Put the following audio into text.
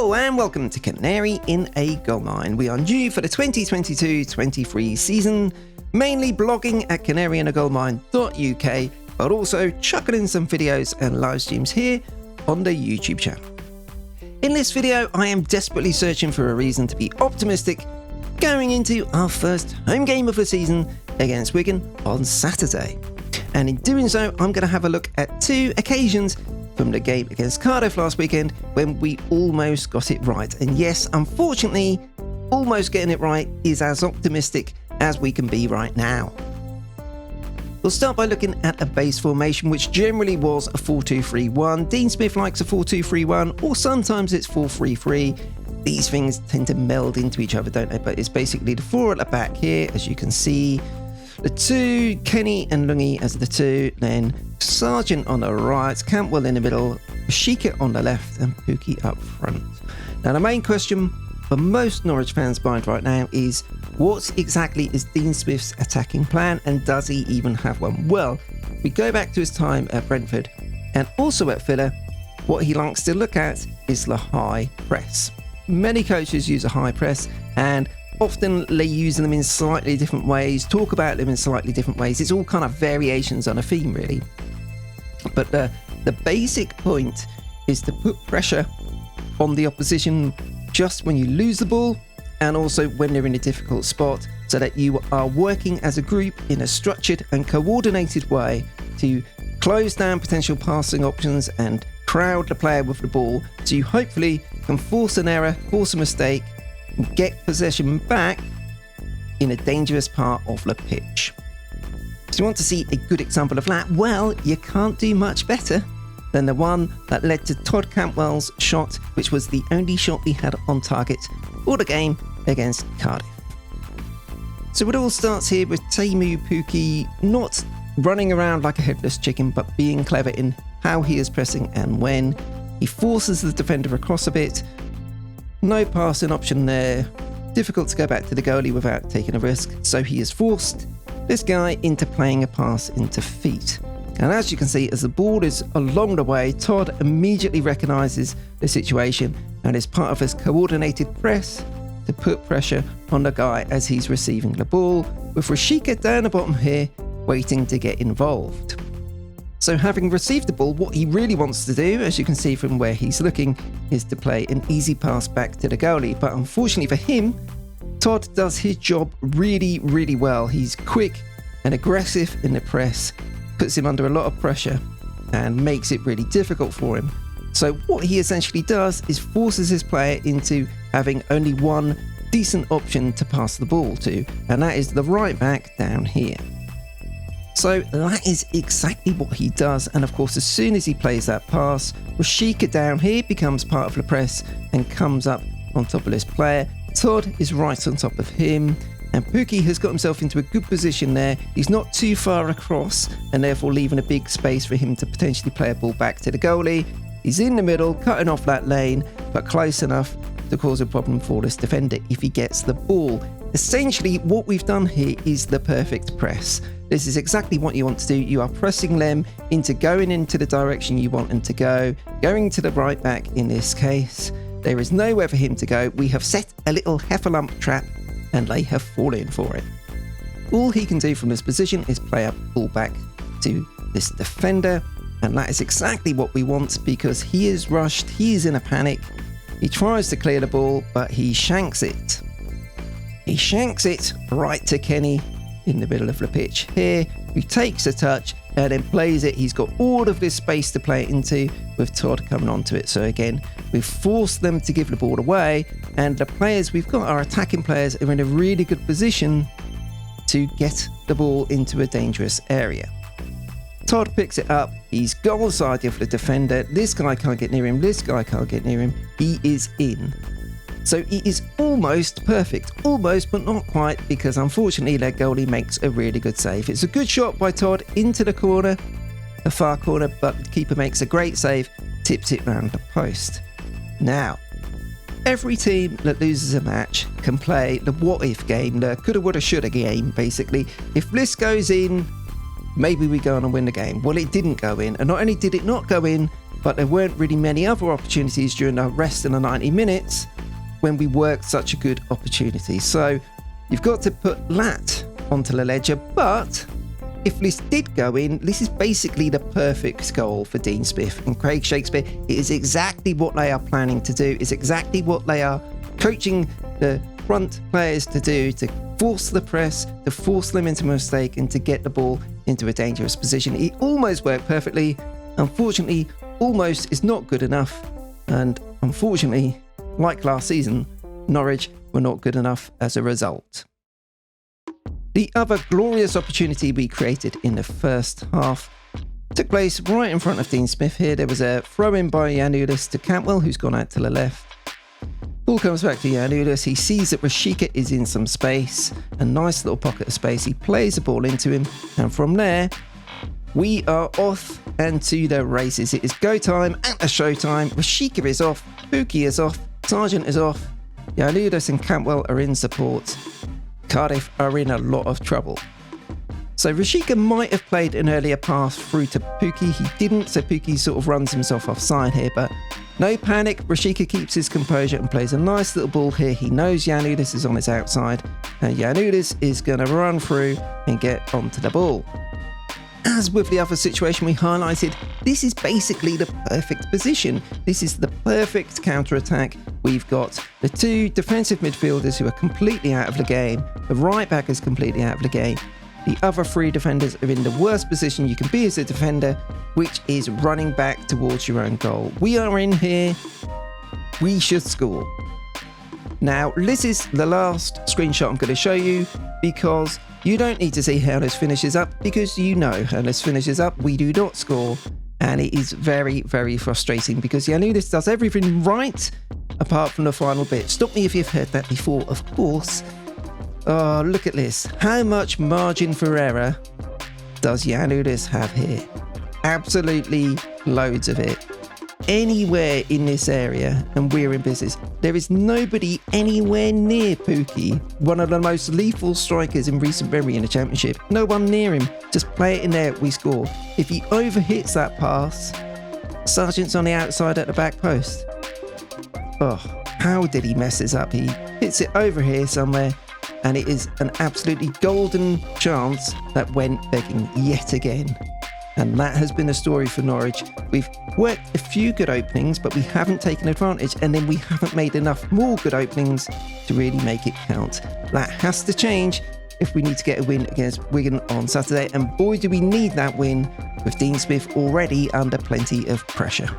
Hello and welcome to Canary in a Goldmine. We are new for the 2022-23 season, mainly blogging at canaryinagoldmine.uk, but also chucking in some videos and live streams here on the YouTube channel. In this video, I am desperately searching for a reason to be optimistic going into our first home game of the season against Wigan on Saturday. And in doing so, I'm going to have a look at two occasions from the game against Cardiff last weekend when we almost got it right. And yes, unfortunately, almost getting it right is as optimistic as we can be right now. We'll start by looking at a base formation, which generally was a 4-2-3-1. Dean Smith likes a 4-2-3-1, or sometimes it's 4-3-3. These things tend to meld into each other, don't they? But it's basically the four at the back here, as you can see. The two, Kenny and Lungi as the two, then Sargent on the right, Cantwell in the middle, Sheikha on the left, and Pookie up front. Now, the main question for most Norwich fans' mind right now is, what exactly is Dean Smith's attacking plan, and does he even have one? Well, we go back to his time at Brentford and also at Villa. What he likes to look at is the high press. Many coaches use a high press, and often they use them in slightly different ways, talk about them in slightly different ways. It's all kind of variations on a theme, really. But the basic point is to put pressure on the opposition just when you lose the ball, and also when they're in a difficult spot, so that you are working as a group in a structured and coordinated way to close down potential passing options and crowd the player with the ball, so you hopefully can force an error, force a mistake, and get possession back in a dangerous part of the pitch. So you want to see a good example of that? Well, you can't do much better than the one that led to Todd Cantwell's shot, which was the only shot he had on target for the game against Cardiff. So it all starts here with Teemu Pukki not running around like a headless chicken, but being clever in how he is pressing and when. He forces the defender across a bit. No passing option there. Difficult to go back to the goalie without taking a risk, so he has forced this guy into playing a pass into feet. And as you can see, as the ball is along the way, Todd immediately recognises the situation and is part of his coordinated press to put pressure on the guy as he's receiving the ball, with Sheikha down the bottom here waiting to get involved. So having received the ball, what he really wants to do, as you can see from where he's looking, is to play an easy pass back to the goalie. But unfortunately for him, Todd does his job really, really well. He's quick and aggressive in the press, puts him under a lot of pressure and makes it really difficult for him. So what he essentially does is forces his player into having only one decent option to pass the ball to, and that is the right back down here. So that is exactly what he does, and of course as soon as he plays that pass, Sheikha down here becomes part of the press and comes up on top of this player. Todd is right on top of him, and Pookie has got himself into a good position there. He's not too far across, and therefore leaving a big space for him to potentially play a ball back to the goalie. He's in the middle, cutting off that lane, but close enough to cause a problem for this defender if he gets the ball. Essentially, what we've done here is the perfect press. This is exactly what you want to do. You are pressing them into going into the direction you want them to go, going to the right back in this case. There is nowhere for him to go. We have set a little heffalump trap, and they have fallen for it. All he can do from this position is play a ball back to this defender, and that is exactly what we want, because he is rushed, he is in a panic. He tries to clear the ball, but he shanks it. He shanks it right to Kenny in the middle of the pitch here, who takes a touch and then plays it. He's got all of this space to play it into, with Todd coming onto it. So again, we've forced them to give the ball away, and the players we've got, our attacking players, are in a really good position to get the ball into a dangerous area. Todd picks it up. He's goal side of the defender. This guy can't get near him. This guy can't get near him. He is in. So it is almost perfect. Almost, but not quite, because unfortunately their goalie makes a really good save. It's a good shot by Todd into the corner, the far corner, but the keeper makes a great save, tips it round the post. Now, every team that loses a match can play the what-if game, the coulda, woulda, shoulda game, basically. If this goes in, maybe we go on and win the game. Well, it didn't go in, and not only did it not go in, but there weren't really many other opportunities during the rest of the 90 minutes when we worked such a good opportunity. So you've got to put that onto the ledger, but if this did go in, this is basically the perfect goal for Dean Smith and Craig Shakespeare. It is exactly what they are planning to do. It's exactly what they are coaching the front players to do, to force the press, to force them into a mistake and to get the ball into a dangerous position. It almost worked perfectly. Unfortunately, almost is not good enough. And unfortunately, like last season, Norwich were not good enough as a result. The other glorious opportunity we created in the first half took place right in front of Dean Smith here. There was a throw-in by Giannoulis to Cantwell, who's gone out to the left. Ball comes back to Giannoulis. He sees that Rashica is in some space, a nice little pocket of space. He plays the ball into him, and from there, we are off and to the races. It is go time and a show time. Rashica is off, Pukki is off, Sargent is off, Giannoulis and Cantwell are in support. Cardiff are in a lot of trouble. So Rashica might have played an earlier pass through to Pukki. He didn't, so Pukki sort of runs himself offside here, but no panic. Rashica keeps his composure and plays a nice little ball here. He knows Giannoulis is on his outside, and Giannoulis is going to run through and get onto the ball. As with the other situation we highlighted, this is basically the perfect position. This is the perfect counter-attack. We've got the two defensive midfielders who are completely out of the game. The right back is completely out of the game. The other three defenders are in the worst position you can be as a defender, which is running back towards your own goal. We are in here. We should score. Now, this is the last screenshot I'm going to show you, because you don't need to see how this finishes up, because you know how this finishes up. We do not score, and it is very, very frustrating because Giannoulis does everything right apart from the final bit. Stop me if you've heard that before, of course. Oh, look at this. How much margin for error does Giannoulis have here? Absolutely loads of it. Anywhere in this area and we're in business. There is nobody anywhere near Pukki, one of the most lethal strikers in recent memory in the Championship. No one near him. Just play it in there, we score. If he overhits that pass, Sargent's on the outside at the back post. Oh, how did he mess this up? He hits it over here somewhere, and it is an absolutely golden chance that went begging yet again. And that has been the story for Norwich. We've worked a few good openings, but we haven't taken advantage, and then we haven't made enough more good openings to really make it count. That has to change if we need to get a win against Wigan on Saturday, and boy do we need that win with Dean Smith already under plenty of pressure.